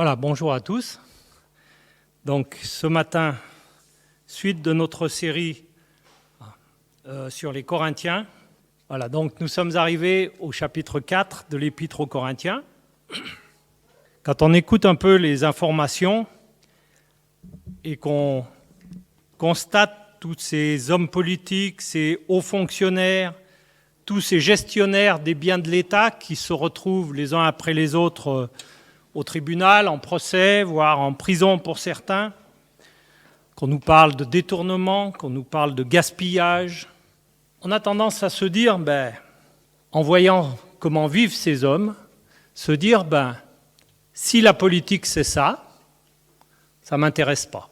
Voilà, bonjour à tous. Donc ce matin, suite de notre série sur les Corinthiens. Voilà, donc nous sommes arrivés au chapitre 4 de l'Épître aux Corinthiens. Quand on écoute un peu les informations et qu'on constate tous ces hommes politiques, ces hauts fonctionnaires, tous ces gestionnaires des biens de l'État qui se retrouvent les uns après les autres au tribunal, en procès, voire en prison pour certains, qu'on nous parle de détournement, qu'on nous parle de gaspillage, on a tendance à se dire, en voyant comment vivent ces hommes, se dire, si la politique c'est ça ne m'intéresse pas.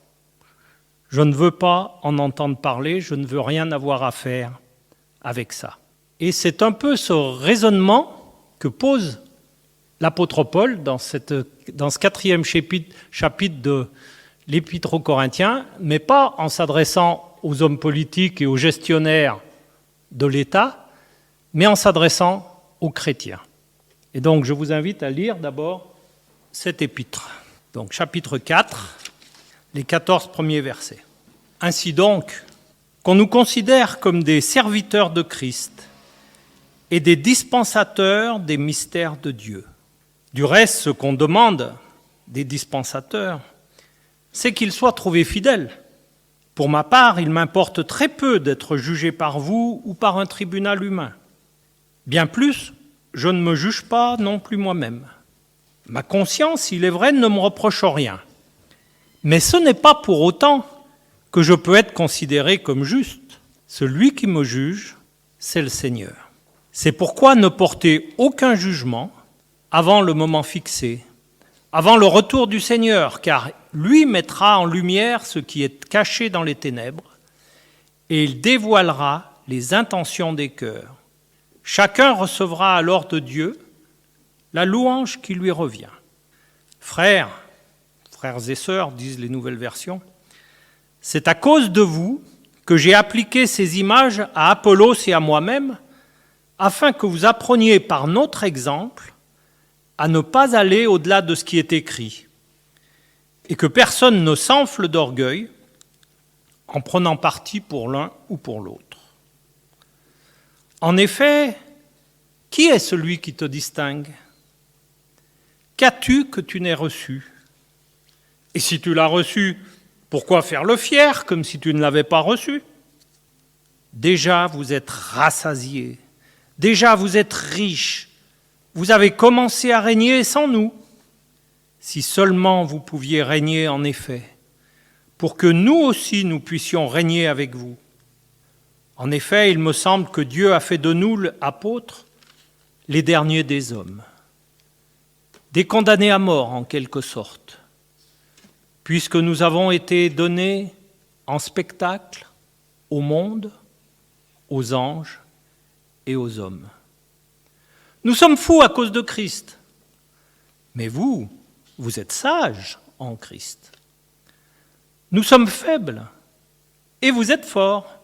Je ne veux pas en entendre parler, je ne veux rien avoir à faire avec ça. Et c'est un peu ce raisonnement que pose l'apôtre Paul dans ce 4e chapitre de l'Épître aux Corinthiens, mais pas en s'adressant aux hommes politiques et aux gestionnaires de l'État, mais en s'adressant aux chrétiens. Et donc je vous invite à lire d'abord cet épître. Donc chapitre 4, les 14 premiers versets. Ainsi donc, qu'on nous considère comme des serviteurs de Christ et des dispensateurs des mystères de Dieu. Du reste, ce qu'on demande des dispensateurs, c'est qu'ils soient trouvés fidèles. Pour ma part, il m'importe très peu d'être jugé par vous ou par un tribunal humain. Bien plus, je ne me juge pas non plus moi-même. Ma conscience, il est vrai, ne me reproche rien. Mais ce n'est pas pour autant que je peux être considéré comme juste. Celui qui me juge, c'est le Seigneur. C'est pourquoi ne portez aucun jugement avant le moment fixé, avant le retour du Seigneur, car lui mettra en lumière ce qui est caché dans les ténèbres, et il dévoilera les intentions des cœurs. Chacun recevra alors de Dieu la louange qui lui revient. Frères et sœurs, disent les nouvelles versions, c'est à cause de vous que j'ai appliqué ces images à Apollos et à moi-même, afin que vous appreniez par notre exemple à ne pas aller au-delà de ce qui est écrit, et que personne ne s'enfle d'orgueil en prenant parti pour l'un ou pour l'autre. En effet, qui est celui qui te distingue ? Qu'as-tu que tu n'aies reçu ? Et si tu l'as reçu, pourquoi faire le fier comme si tu ne l'avais pas reçu ? Déjà vous êtes rassasiés, déjà vous êtes riches, vous avez commencé à régner sans nous. Si seulement vous pouviez régner en effet, pour que nous aussi nous puissions régner avec vous. En effet, il me semble que Dieu a fait de nous, apôtres, les derniers des hommes, des condamnés à mort en quelque sorte, puisque nous avons été donnés en spectacle au monde, aux anges et aux hommes. Nous sommes fous à cause de Christ, mais vous êtes sages en Christ. Nous sommes faibles, et vous êtes forts.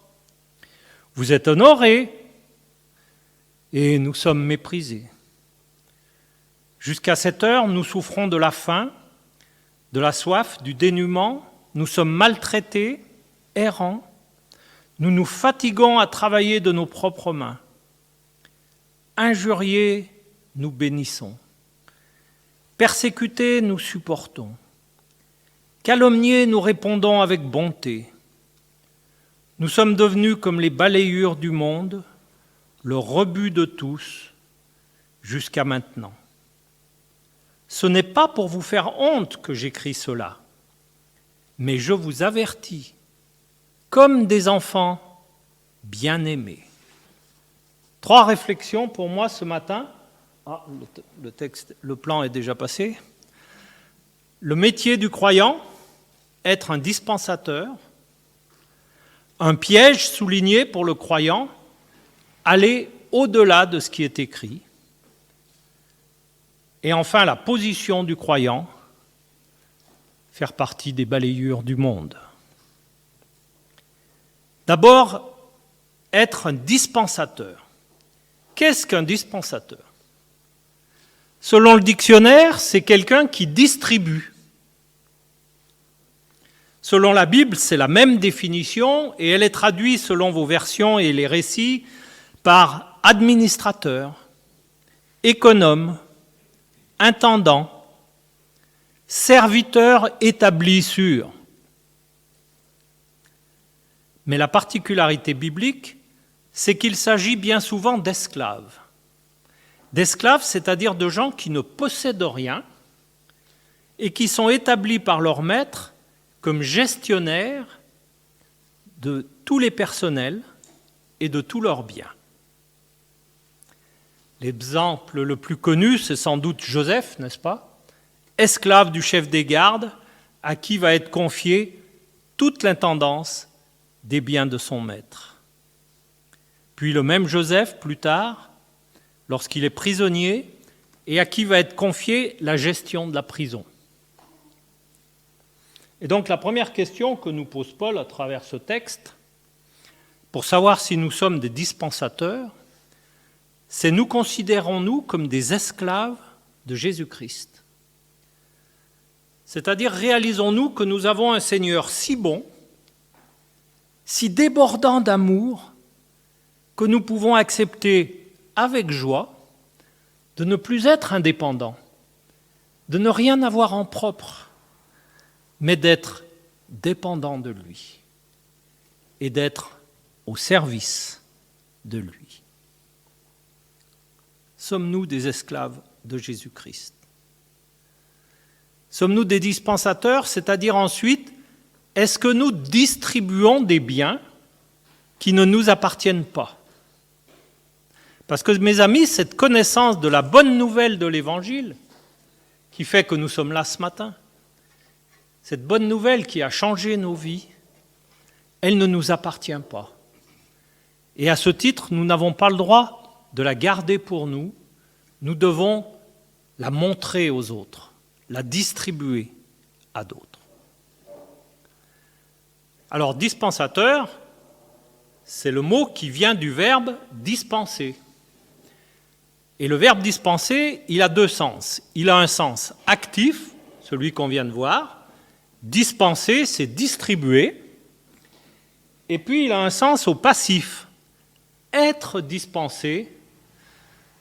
Vous êtes honorés, et nous sommes méprisés. Jusqu'à cette heure, nous souffrons de la faim, de la soif, du dénuement. Nous sommes maltraités, errants. Nous nous fatiguons à travailler de nos propres mains. Injuriés, nous bénissons. Persécutés, nous supportons. Calomniés, nous répondons avec bonté. Nous sommes devenus comme les balayures du monde, le rebut de tous, jusqu'à maintenant. Ce n'est pas pour vous faire honte que j'écris cela, mais je vous avertis, comme des enfants bien-aimés. 3 réflexions pour moi ce matin. Le plan est déjà passé. Le métier du croyant, être un dispensateur. Un piège souligné pour le croyant, aller au-delà de ce qui est écrit. Et enfin, la position du croyant, faire partie des balayures du monde. D'abord, être un dispensateur. Qu'est-ce qu'un dispensateur ? Selon le dictionnaire, c'est quelqu'un qui distribue. Selon la Bible, c'est la même définition et elle est traduite selon vos versions et les récits par administrateur, économe, intendant, serviteur établi sur. Mais la particularité biblique, c'est qu'il s'agit bien souvent d'esclaves. D'esclaves, c'est-à-dire de gens qui ne possèdent rien et qui sont établis par leur maître comme gestionnaires de tous les personnels et de tous leurs biens. L'exemple le plus connu, c'est sans doute Joseph, n'est-ce pas? Esclave du chef des gardes, à qui va être confiée toute l'intendance des biens de son maître. Puis le même Joseph, plus tard, lorsqu'il est prisonnier, et à qui va être confiée la gestion de la prison. Et donc la première question que nous pose Paul à travers ce texte, pour savoir si nous sommes des dispensateurs, c'est nous considérons-nous comme des esclaves de Jésus-Christ. C'est-à-dire réalisons-nous que nous avons un Seigneur si bon, si débordant d'amour, que nous pouvons accepter avec joie de ne plus être indépendants, de ne rien avoir en propre, mais d'être dépendants de lui et d'être au service de lui. Sommes-nous des esclaves de Jésus-Christ? Sommes-nous des dispensateurs, c'est-à-dire ensuite, est-ce que nous distribuons des biens qui ne nous appartiennent pas? Parce que, mes amis, cette connaissance de la bonne nouvelle de l'Évangile qui fait que nous sommes là ce matin, cette bonne nouvelle qui a changé nos vies, elle ne nous appartient pas. Et à ce titre, nous n'avons pas le droit de la garder pour nous, nous devons la montrer aux autres, la distribuer à d'autres. Alors, dispensateur, c'est le mot qui vient du verbe dispenser. Et le verbe dispenser, il a deux sens. Il a un sens actif, celui qu'on vient de voir. Dispenser, c'est distribuer. Et puis, il a un sens au passif. Être dispensé,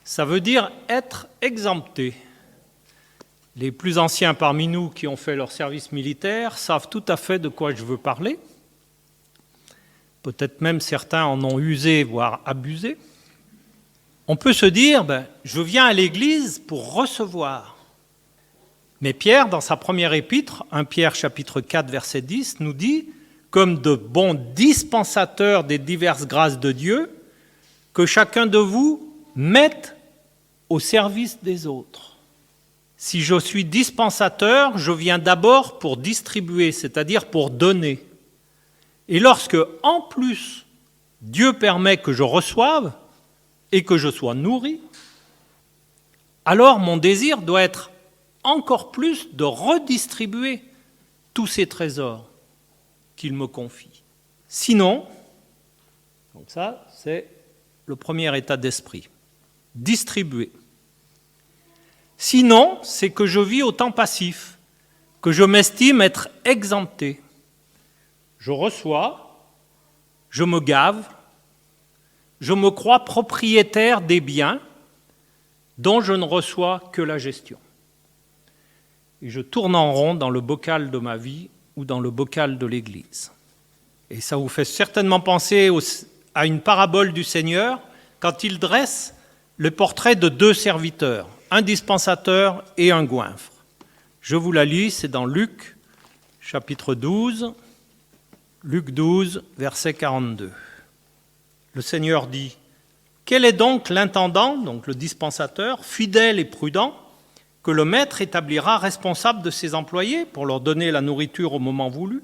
ça veut dire être exempté. Les plus anciens parmi nous qui ont fait leur service militaire savent tout à fait de quoi je veux parler. Peut-être même certains en ont usé, voire abusé. On peut se dire, je viens à l'église pour recevoir. Mais Pierre, dans sa première épître, 1 Pierre chapitre 4, verset 10, nous dit, comme de bons dispensateurs des diverses grâces de Dieu, que chacun de vous mette au service des autres. Si je suis dispensateur, je viens d'abord pour distribuer, c'est-à-dire pour donner. Et lorsque, en plus, Dieu permet que je reçoive et que je sois nourri, alors mon désir doit être encore plus de redistribuer tous ces trésors qu'il me confie. Sinon, donc ça, c'est le premier état d'esprit, distribuer. Sinon, c'est que je vis au temps passif, que je m'estime être exempté. Je reçois, je me gave, je me crois propriétaire des biens dont je ne reçois que la gestion. Et je tourne en rond dans le bocal de ma vie ou dans le bocal de l'Église. Et ça vous fait certainement penser à une parabole du Seigneur quand il dresse le portrait de deux serviteurs, un dispensateur et un goinfre. Je vous la lis, c'est dans Luc, chapitre 12, Luc 12, verset 42. Le Seigneur dit, « Quel est donc l'intendant, donc le dispensateur, fidèle et prudent, que le maître établira responsable de ses employés pour leur donner la nourriture au moment voulu?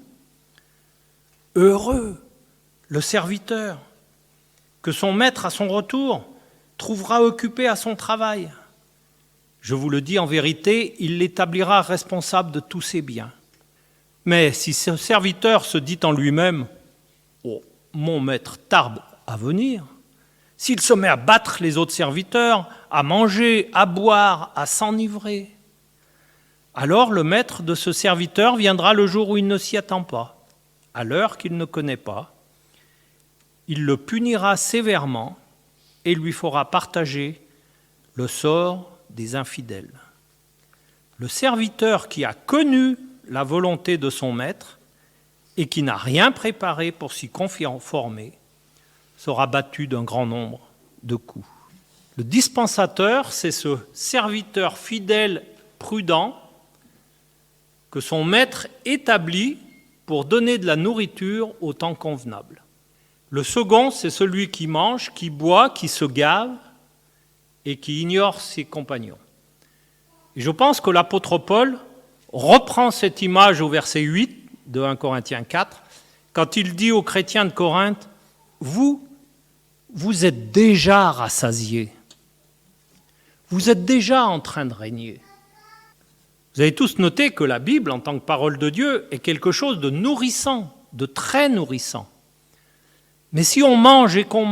Heureux le serviteur, que son maître à son retour trouvera occupé à son travail. Je vous le dis en vérité, il l'établira responsable de tous ses biens. Mais si ce serviteur se dit en lui-même, « Oh, mon maître tarde à venir », s'il se met à battre les autres serviteurs, à manger, à boire, à s'enivrer, alors le maître de ce serviteur viendra le jour où il ne s'y attend pas, à l'heure qu'il ne connaît pas. Il le punira sévèrement et lui fera partager le sort des infidèles. Le serviteur qui a connu la volonté de son maître et qui n'a rien préparé pour s'y conformer sera battu d'un grand nombre de coups. Le dispensateur, c'est ce serviteur fidèle, prudent, que son maître établit pour donner de la nourriture au temps convenable. Le second, c'est celui qui mange, qui boit, qui se gave et qui ignore ses compagnons. Et je pense que l'apôtre Paul reprend cette image au verset 8 de 1 Corinthiens 4, quand il dit aux chrétiens de Corinthe, vous êtes déjà rassasiés, vous êtes déjà en train de régner. Vous avez tous noté que la Bible, en tant que parole de Dieu, est quelque chose de nourrissant, de très nourrissant. Mais si on mange et qu'on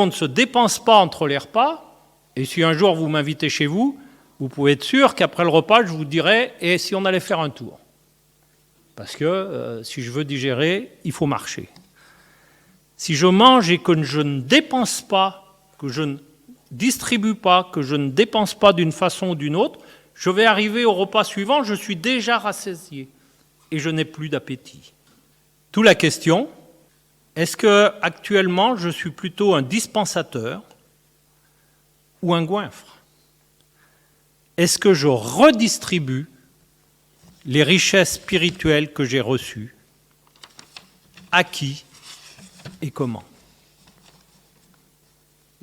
ne se dépense pas entre les repas, et si un jour vous m'invitez chez vous, vous pouvez être sûr qu'après le repas, je vous dirai « et si on allait faire un tour ?» Parce que si je veux digérer, il faut marcher. Si je mange et que je ne dépense pas, que je ne distribue pas, que je ne dépense pas d'une façon ou d'une autre, je vais arriver au repas suivant, je suis déjà rassasié et je n'ai plus d'appétit. D'où la question, est-ce que actuellement je suis plutôt un dispensateur ou un goinfre ? Est-ce que je redistribue les richesses spirituelles que j'ai reçues? À qui et comment?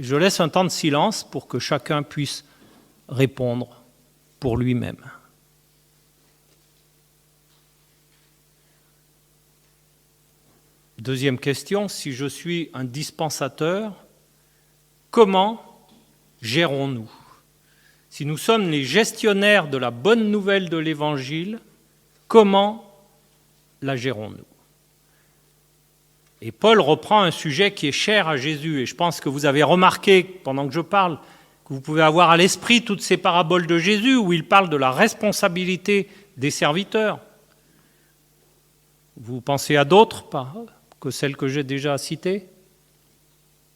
Je laisse un temps de silence pour que chacun puisse répondre pour lui-même. Deuxième question, si je suis un dispensateur, comment gérons-nous? Si nous sommes les gestionnaires de la bonne nouvelle de l'Évangile, comment la gérons-nous? Et Paul reprend un sujet qui est cher à Jésus, et je pense que vous avez remarqué, pendant que je parle, que vous pouvez avoir à l'esprit toutes ces paraboles de Jésus où il parle de la responsabilité des serviteurs. Vous pensez à d'autres que celles que j'ai déjà citées?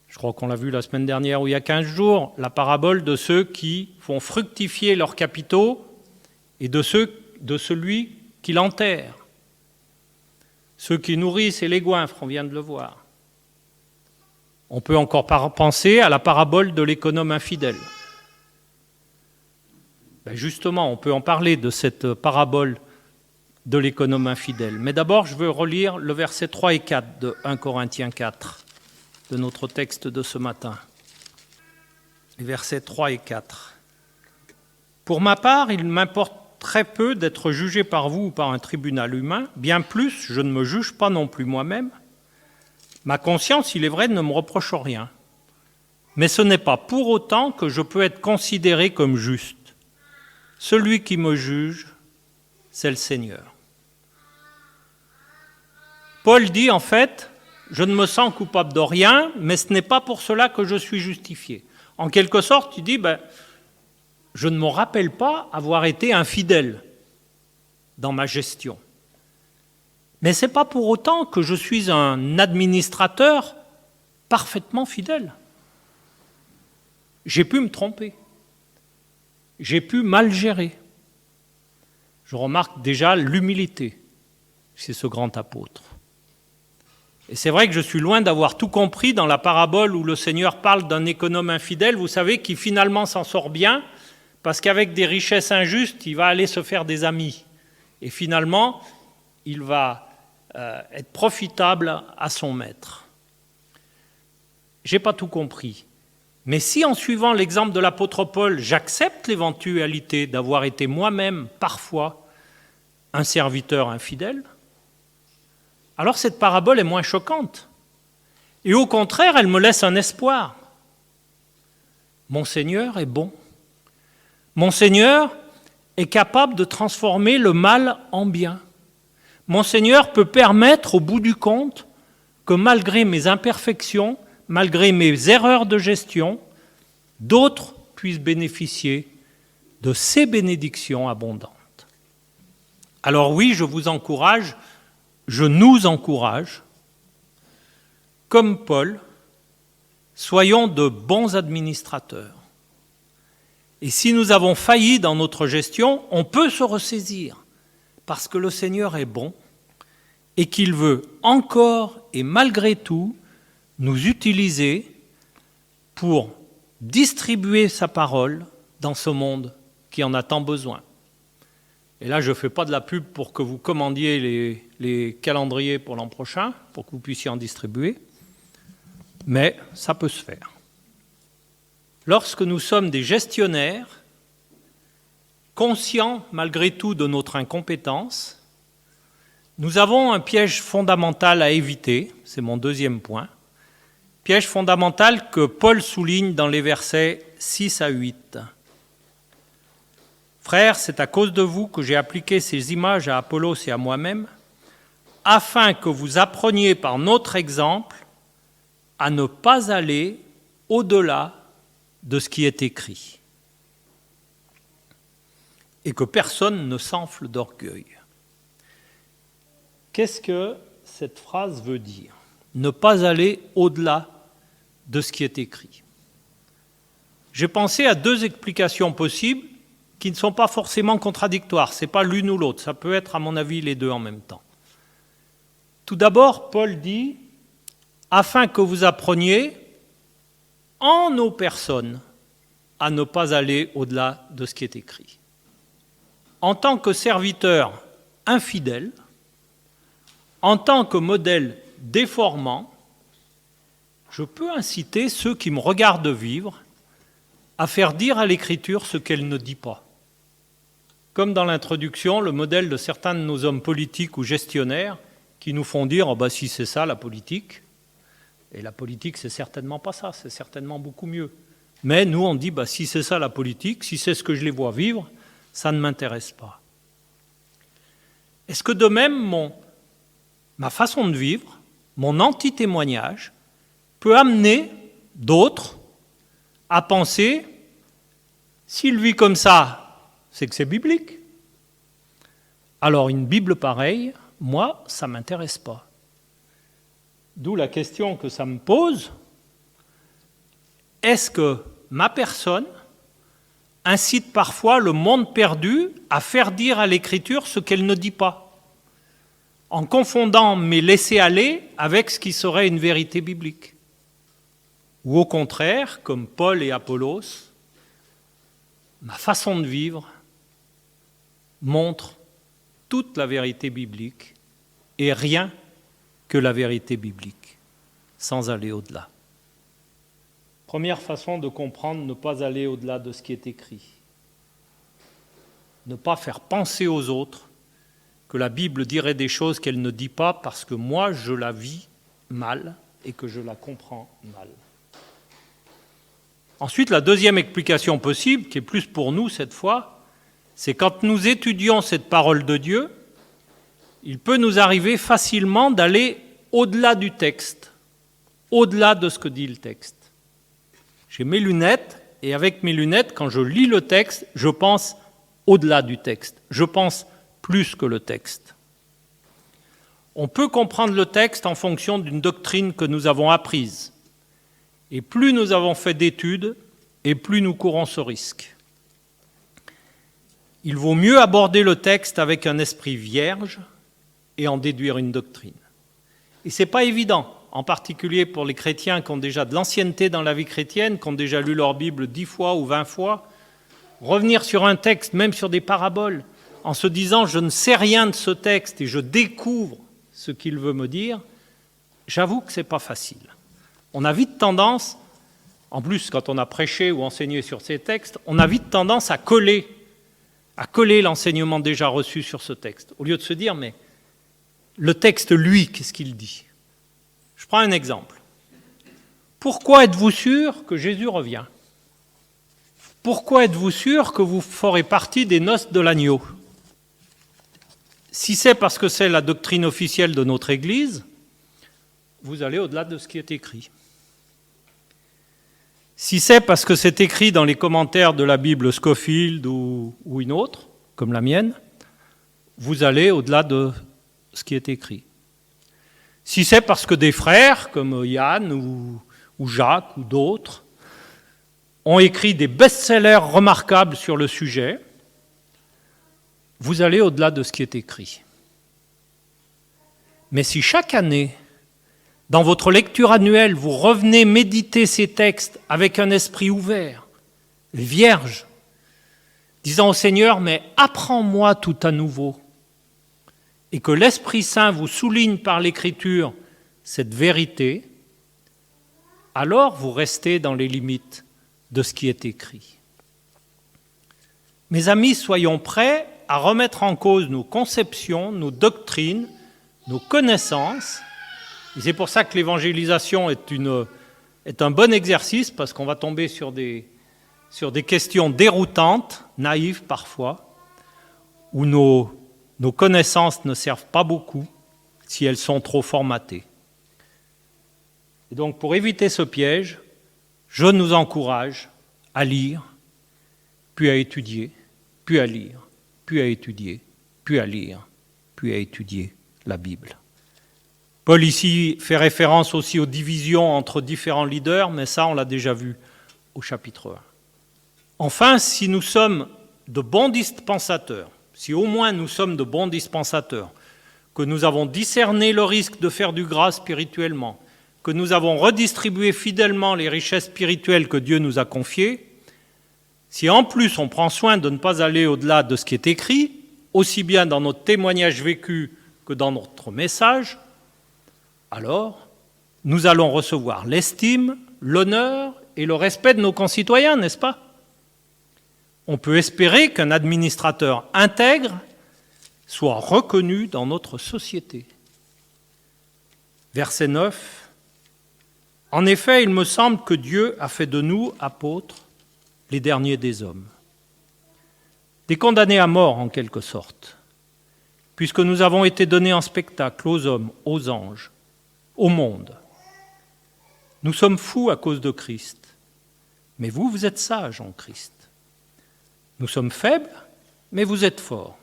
Je crois qu'on l'a vu la semaine dernière ou il y a 15 jours, la parabole de ceux qui font fructifier leurs capitaux et de celui qui l'enterre. Ceux qui nourrissent et les goinfres, on vient de le voir. On peut encore penser à la parabole de l'économe infidèle. Justement, on peut en parler de cette parabole de l'économe infidèle. Mais d'abord, je veux relire le verset 3 et 4 de 1 Corinthiens 4, de notre texte de ce matin. Les versets 3 et 4. « Pour ma part, il m'importe très peu d'être jugé par vous ou par un tribunal humain. Bien plus, je ne me juge pas non plus moi-même. Ma conscience, il est vrai, ne me reproche rien. Mais ce n'est pas pour autant que je peux être considéré comme juste. Celui qui me juge, c'est le Seigneur. » Paul dit en fait, je ne me sens coupable de rien, mais ce n'est pas pour cela que je suis justifié. En quelque sorte, il dit, je ne me rappelle pas avoir été infidèle dans ma gestion. Mais ce n'est pas pour autant que je suis un administrateur parfaitement fidèle. J'ai pu me tromper. J'ai pu mal gérer. Je remarque déjà l'humilité chez ce grand apôtre. Et c'est vrai que je suis loin d'avoir tout compris dans la parabole où le Seigneur parle d'un économe infidèle, vous savez, qui finalement s'en sort bien, parce qu'avec des richesses injustes, il va aller se faire des amis. Et finalement, il va être profitable à son maître. Je n'ai pas tout compris. Mais si en suivant l'exemple de l'apôtre Paul, j'accepte l'éventualité d'avoir été moi-même, parfois, un serviteur infidèle, alors cette parabole est moins choquante. Et au contraire, elle me laisse un espoir. Mon Seigneur est bon. Mon Seigneur est capable de transformer le mal en bien. Mon Seigneur peut permettre, au bout du compte, que malgré mes imperfections, malgré mes erreurs de gestion, d'autres puissent bénéficier de ces bénédictions abondantes. Alors oui, je vous encourage, je nous encourage, comme Paul, soyons de bons administrateurs. Et si nous avons failli dans notre gestion, on peut se ressaisir, parce que le Seigneur est bon et qu'il veut encore et malgré tout nous utiliser pour distribuer sa parole dans ce monde qui en a tant besoin. Et là, je ne fais pas de la pub pour que vous commandiez les calendriers pour l'an prochain, pour que vous puissiez en distribuer, mais ça peut se faire. Lorsque nous sommes des gestionnaires, conscients malgré tout de notre incompétence, nous avons un piège fondamental à éviter, c'est mon deuxième point, piège fondamental que Paul souligne dans les versets 6 à 8. « Frères, c'est à cause de vous que j'ai appliqué ces images à Apollos et à moi-même, afin que vous appreniez par notre exemple à ne pas aller au-delà de ce qui est écrit, et que personne ne s'enfle d'orgueil. » Qu'est-ce que cette phrase veut dire ? Ne pas aller au-delà de ce qui est écrit. J'ai pensé à deux explications possibles qui ne sont pas forcément contradictoires. Ce n'est pas l'une ou l'autre, ça peut être à mon avis les deux en même temps. Tout d'abord, Paul dit « afin que vous appreniez en nos personnes à ne pas aller au-delà de ce qui est écrit. » En tant que serviteur infidèle, en tant que modèle déformant, je peux inciter ceux qui me regardent vivre à faire dire à l'Écriture ce qu'elle ne dit pas. Comme dans l'introduction, le modèle de certains de nos hommes politiques ou gestionnaires qui nous font dire « oh si c'est ça la politique », et la politique c'est certainement pas ça, c'est certainement beaucoup mieux. Mais nous on dit « si c'est ça la politique, si c'est ce que je les vois vivre, ça ne m'intéresse pas ». Est-ce que de même ma façon de vivre, mon anti-témoignage, peut amener d'autres à penser « s'il vit comme ça, c'est que c'est biblique. Alors une Bible pareille, moi, ça ne m'intéresse pas. » D'où la question que ça me pose, est-ce que ma personne incite parfois le monde perdu à faire dire à l'Écriture ce qu'elle ne dit pas, en confondant mes laissés-aller avec ce qui serait une vérité biblique? Ou au contraire, comme Paul et Apollos, ma façon de vivre montre toute la vérité biblique et rien que la vérité biblique, sans aller au-delà. Première façon de comprendre, ne pas aller au-delà de ce qui est écrit. Ne pas faire penser aux autres que la Bible dirait des choses qu'elle ne dit pas parce que moi je la vis mal et que je la comprends mal. Ensuite, la deuxième explication possible, qui est plus pour nous cette fois, c'est quand nous étudions cette parole de Dieu, il peut nous arriver facilement d'aller au-delà du texte, au-delà de ce que dit le texte. J'ai mes lunettes, et avec mes lunettes, quand je lis le texte, je pense au-delà du texte. Je pense plus que le texte. On peut comprendre le texte en fonction d'une doctrine que nous avons apprise. Et plus nous avons fait d'études, et plus nous courons ce risque. Il vaut mieux aborder le texte avec un esprit vierge et en déduire une doctrine. Et ce n'est pas évident, en particulier pour les chrétiens qui ont déjà de l'ancienneté dans la vie chrétienne, qui ont déjà lu leur Bible 10 fois ou 20 fois, revenir sur un texte, même sur des paraboles, en se disant « je ne sais rien de ce texte et je découvre ce qu'il veut me dire », j'avoue que ce n'est pas facile. On a vite tendance, en plus quand on a prêché ou enseigné sur ces textes, on a vite tendance à coller l'enseignement déjà reçu sur ce texte, au lieu de se dire « mais le texte, lui, qu'est-ce qu'il dit ?» Je prends un exemple. Pourquoi êtes-vous sûr que Jésus revient ? Pourquoi êtes-vous sûr que vous ferez partie des noces de l'agneau ? Si c'est parce que c'est la doctrine officielle de notre Église, vous allez au-delà de ce qui est écrit. Si c'est parce que c'est écrit dans les commentaires de la Bible Scofield ou une autre, comme la mienne, vous allez au-delà de ce qui est écrit. Si c'est parce que des frères, comme Yann ou Jacques ou d'autres, ont écrit des best-sellers remarquables sur le sujet, vous allez au-delà de ce qui est écrit. Mais si chaque année, dans votre lecture annuelle, vous revenez méditer ces textes avec un esprit ouvert, vierge, disant au Seigneur, mais apprends-moi tout à nouveau, et que l'Esprit Saint vous souligne par l'Écriture cette vérité, alors vous restez dans les limites de ce qui est écrit. Mes amis, soyons prêts à remettre en cause nos conceptions, nos doctrines, nos connaissances. Et c'est pour ça que l'évangélisation est un bon exercice, parce qu'on va tomber sur des questions déroutantes, naïves parfois, où nos connaissances ne servent pas beaucoup si elles sont trop formatées. Et donc, pour éviter ce piège, je nous encourage à lire, puis à étudier, puis à lire, puis à étudier, puis à lire, puis à étudier la Bible. Paul ici fait référence aussi aux divisions entre différents leaders, mais ça on l'a déjà vu au chapitre 1. Enfin, si nous sommes de bons dispensateurs, si au moins nous sommes de bons dispensateurs, que nous avons discerné le risque de faire du gras spirituellement, que nous avons redistribué fidèlement les richesses spirituelles que Dieu nous a confiées, si en plus on prend soin de ne pas aller au-delà de ce qui est écrit, aussi bien dans notre témoignage vécu que dans notre message, alors nous allons recevoir l'estime, l'honneur et le respect de nos concitoyens, n'est-ce pas ? On peut espérer qu'un administrateur intègre soit reconnu dans notre société. Verset 9. En effet, il me semble que Dieu a fait de nous, apôtres, les derniers des hommes. Des condamnés à mort, en quelque sorte, puisque nous avons été donnés en spectacle aux hommes, aux anges, au monde. Nous sommes fous à cause de Christ, mais vous êtes sages en Christ. Nous sommes faibles, mais vous êtes forts.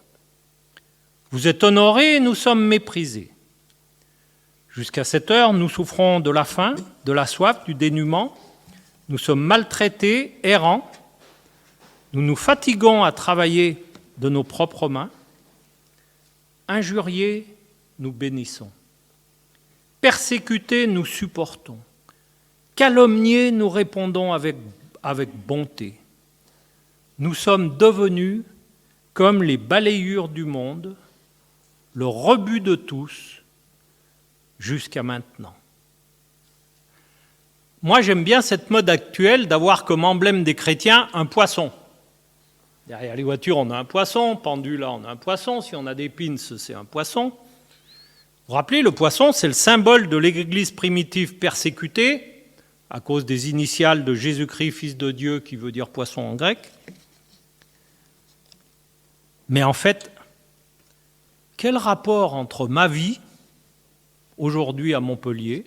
Vous êtes honorés et nous sommes méprisés. Jusqu'à cette heure, nous souffrons de la faim, de la soif, du dénuement. Nous sommes maltraités, errants. Nous nous fatiguons à travailler de nos propres mains. Injuriés, nous bénissons. Persécutés, nous supportons. Calomniés, nous répondons avec bonté. Nous sommes devenus comme les balayures du monde, le rebut de tous, jusqu'à maintenant. Moi, j'aime bien cette mode actuelle d'avoir comme emblème des chrétiens un poisson. Derrière les voitures, on a un poisson, pendu là, on a un poisson, si on a des pins, c'est un poisson. Vous vous rappelez, le poisson, c'est le symbole de l'Église primitive persécutée, à cause des initiales de Jésus-Christ, Fils de Dieu, qui veut dire poisson en grec. Mais en fait, quel rapport entre ma vie, aujourd'hui à Montpellier,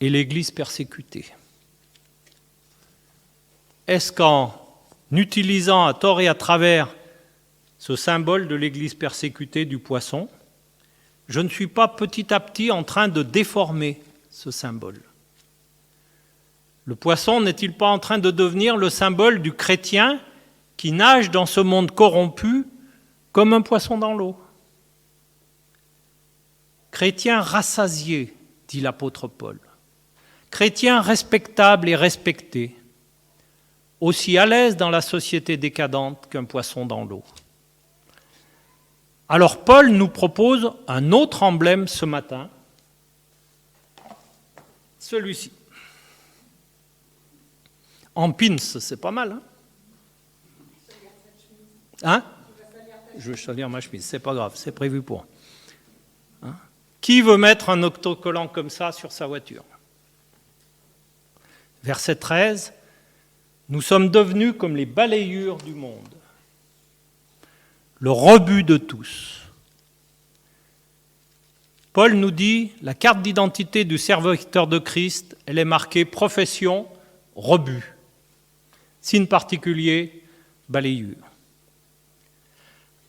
et l'Église persécutée ? Est-ce qu'en utilisant à tort et à travers ce symbole de l'Église persécutée du poisson, je ne suis pas petit à petit en train de déformer ce symbole ? Le poisson n'est-il pas en train de devenir le symbole du chrétien qui nage dans ce monde corrompu comme un poisson dans l'eau ? Chrétien rassasié, dit l'apôtre Paul. Chrétien respectable et respecté, aussi à l'aise dans la société décadente qu'un poisson dans l'eau. Alors Paul nous propose un autre emblème ce matin, celui-ci. En pins, c'est pas mal, hein ? Je vais salir ma chemise, c'est pas grave, c'est prévu pour. Hein ? Qui veut mettre un autocollant comme ça sur sa voiture ? Verset 13, nous sommes devenus comme les balayures du monde, le rebut de tous. Paul nous dit, la carte d'identité du serviteur de Christ, elle est marquée profession, rebut. Signe particulier, balayure.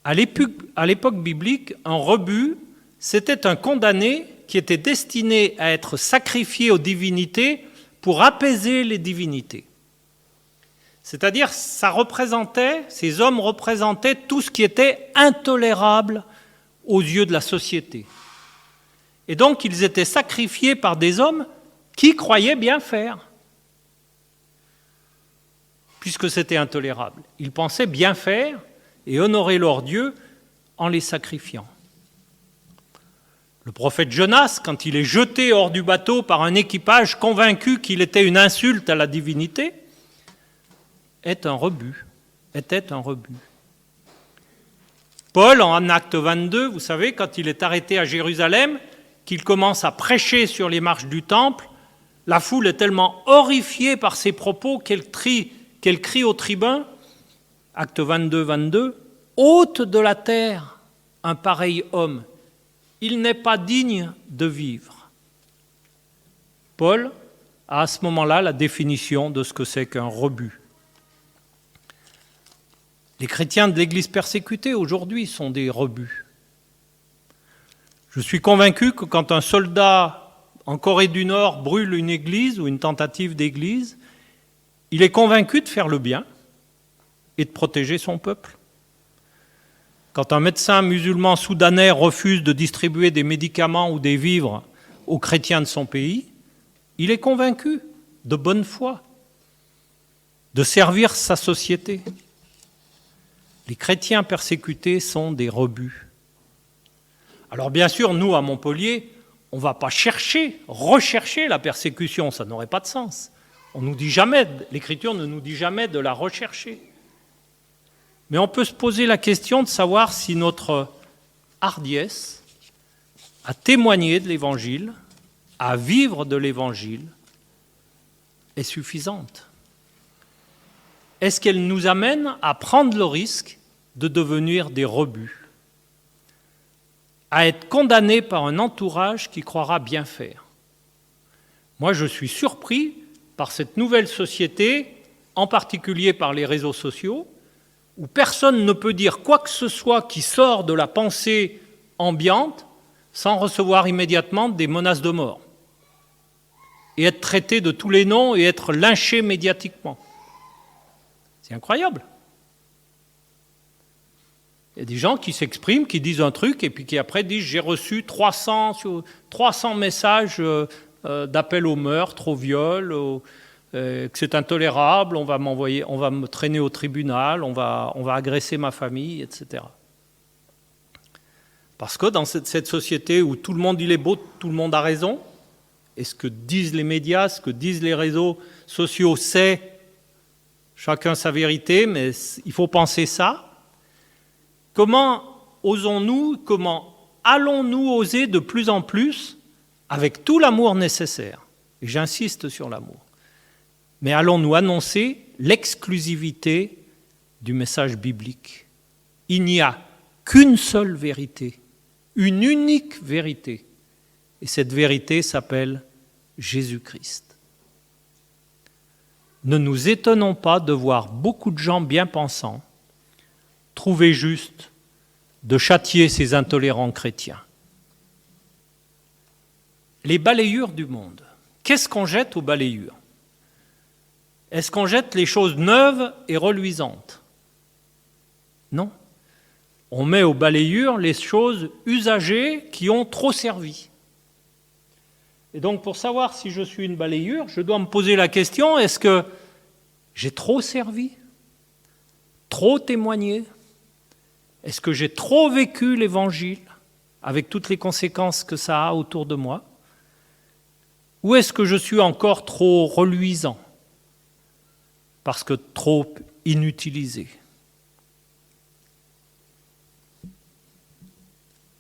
À l'époque biblique, un rebut, c'était un condamné qui était destiné à être sacrifié aux divinités pour apaiser les divinités. C'est-à-dire, ces hommes représentaient tout ce qui était intolérable aux yeux de la société. Et donc, ils étaient sacrifiés par des hommes qui croyaient bien faire, puisque c'était intolérable. Ils pensaient bien faire et honorer leur Dieu en les sacrifiant. Le prophète Jonas, quand il est jeté hors du bateau par un équipage convaincu qu'il était une insulte à la divinité, était un rebut. Paul, en Acte 22, vous savez, quand il est arrêté à Jérusalem, qu'il commence à prêcher sur les marches du temple, la foule est tellement horrifiée par ses propos qu'elle crie au tribun, Acte 22, 22, « Hôte de la terre, un pareil homme, il n'est pas digne de vivre. » Paul a à ce moment-là la définition de ce que c'est qu'un rebut. Les chrétiens de l'Église persécutée aujourd'hui sont des rebuts. Je suis convaincu que quand un soldat en Corée du Nord brûle une église ou une tentative d'église, il est convaincu de faire le bien et de protéger son peuple. Quand un médecin musulman soudanais refuse de distribuer des médicaments ou des vivres aux chrétiens de son pays, il est convaincu, de bonne foi, de servir sa société. Les chrétiens persécutés sont des rebuts. Alors bien sûr, nous, à Montpellier, on ne va pas rechercher la persécution, ça n'aurait pas de sens. On nous dit jamais, l'Écriture ne nous dit jamais de la rechercher. Mais on peut se poser la question de savoir si notre hardiesse à témoigner de l'Évangile, à vivre de l'Évangile, est suffisante. Est-ce qu'elle nous amène à prendre le risque de devenir des rebuts, à être condamnés par un entourage qui croira bien faire? Moi, je suis surpris par cette nouvelle société, en particulier par les réseaux sociaux, où personne ne peut dire quoi que ce soit qui sort de la pensée ambiante sans recevoir immédiatement des menaces de mort et être traité de tous les noms et être lynché médiatiquement. C'est incroyable. Il y a des gens qui s'expriment, qui disent un truc et puis qui après disent « j'ai reçu 300 messages d'appel au meurtre, au viol, que c'est intolérable, on va me traîner au tribunal, on va agresser ma famille, etc. » Parce que dans cette société où tout le monde il est beau, tout le monde a raison, et ce que disent les médias, ce que disent les réseaux sociaux, c'est chacun sa vérité, mais il faut penser ça. Comment allons-nous oser de plus en plus, avec tout l'amour nécessaire, et j'insiste sur l'amour, mais allons-nous annoncer l'exclusivité du message biblique? Il n'y a qu'une seule vérité, une unique vérité, et cette vérité s'appelle Jésus-Christ. Ne nous étonnons pas de voir beaucoup de gens bien pensants trouver juste de châtier ces intolérants chrétiens. Les balayures du monde. Qu'est-ce qu'on jette aux balayures? Est-ce qu'on jette les choses neuves et reluisantes? Non. On met aux balayures les choses usagées qui ont trop servi. Et donc, pour savoir si je suis une balayure, je dois me poser la question, est-ce que j'ai trop servi? Trop témoigné? Est-ce que j'ai trop vécu l'Évangile, avec toutes les conséquences que ça a autour de moi? Ou est-ce que je suis encore trop reluisant, parce que trop inutilisé?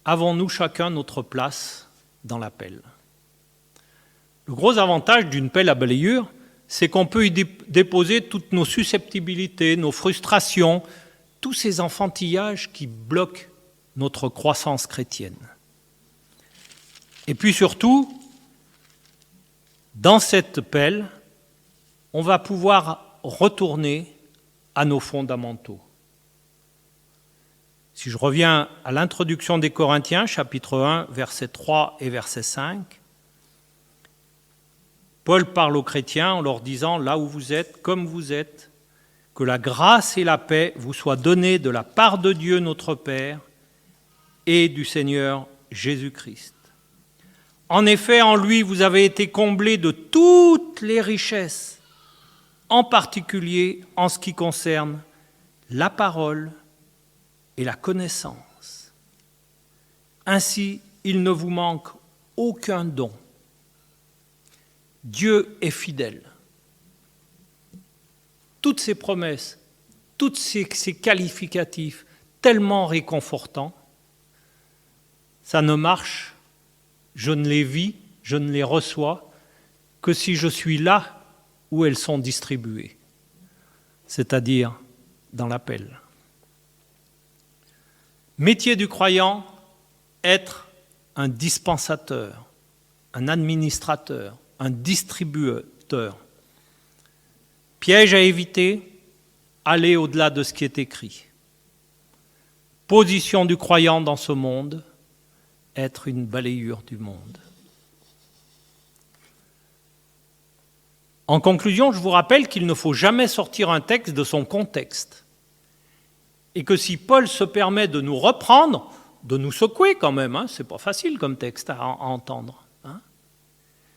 Avons-nous chacun notre place dans la pelle? Le gros avantage d'une pelle à balayure, c'est qu'on peut y déposer toutes nos susceptibilités, nos frustrations, tous ces enfantillages qui bloquent notre croissance chrétienne. Et puis surtout, dans cette pelle, on va pouvoir retourner à nos fondamentaux. Si je reviens à l'introduction des Corinthiens, chapitre 1, versets 3 et verset 5, Paul parle aux chrétiens en leur disant, là où vous êtes, comme vous êtes, que la grâce et la paix vous soient données de la part de Dieu notre Père et du Seigneur Jésus-Christ. En effet, en lui, vous avez été comblés de toutes les richesses, en particulier en ce qui concerne la parole et la connaissance. Ainsi, il ne vous manque aucun don. Dieu est fidèle. Toutes ces promesses, tous ces qualificatifs tellement réconfortants, ça ne marche, je ne les vis, je ne les reçois que si je suis là où elles sont distribuées, c'est-à-dire dans l'appel. Métier du croyant, être un dispensateur, un administrateur, un distributeur. Piège à éviter, aller au-delà de ce qui est écrit. Position du croyant dans ce monde, être une balayure du monde. En conclusion, je vous rappelle qu'il ne faut jamais sortir un texte de son contexte. Et que si Paul se permet de nous reprendre, de nous secouer quand même, c'est pas facile comme texte à entendre.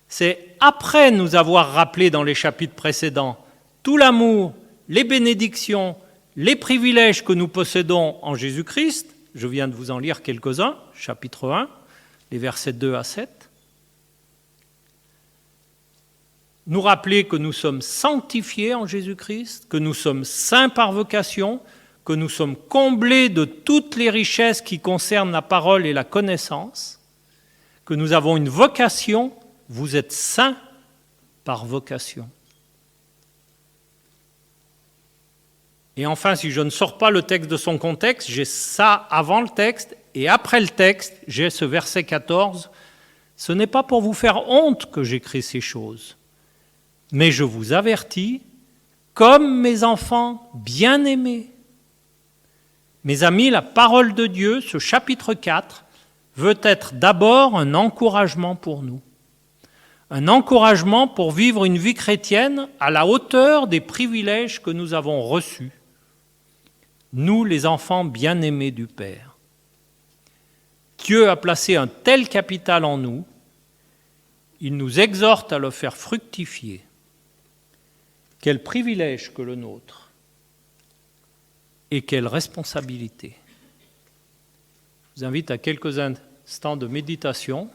C'est après nous avoir rappelé dans les chapitres précédents tout l'amour, les bénédictions, les privilèges que nous possédons en Jésus-Christ. Je viens de vous en lire quelques-uns, chapitre 1, les versets 2 à 7. Nous rappeler que nous sommes sanctifiés en Jésus-Christ, que nous sommes saints par vocation, que nous sommes comblés de toutes les richesses qui concernent la parole et la connaissance, que nous avons une vocation, vous êtes saints par vocation. Et enfin, si je ne sors pas le texte de son contexte, j'ai ça avant le texte, et après le texte, j'ai ce verset 14. Ce n'est pas pour vous faire honte que j'écris ces choses, mais je vous avertis, comme mes enfants bien-aimés. Mes amis, la parole de Dieu, ce chapitre 4, veut être d'abord un encouragement pour nous. Un encouragement pour vivre une vie chrétienne à la hauteur des privilèges que nous avons reçus. Nous, les enfants bien-aimés du Père. Dieu a placé un tel capital en nous, il nous exhorte à le faire fructifier. Quel privilège que le nôtre et quelle responsabilité. Je vous invite à quelques instants de méditation.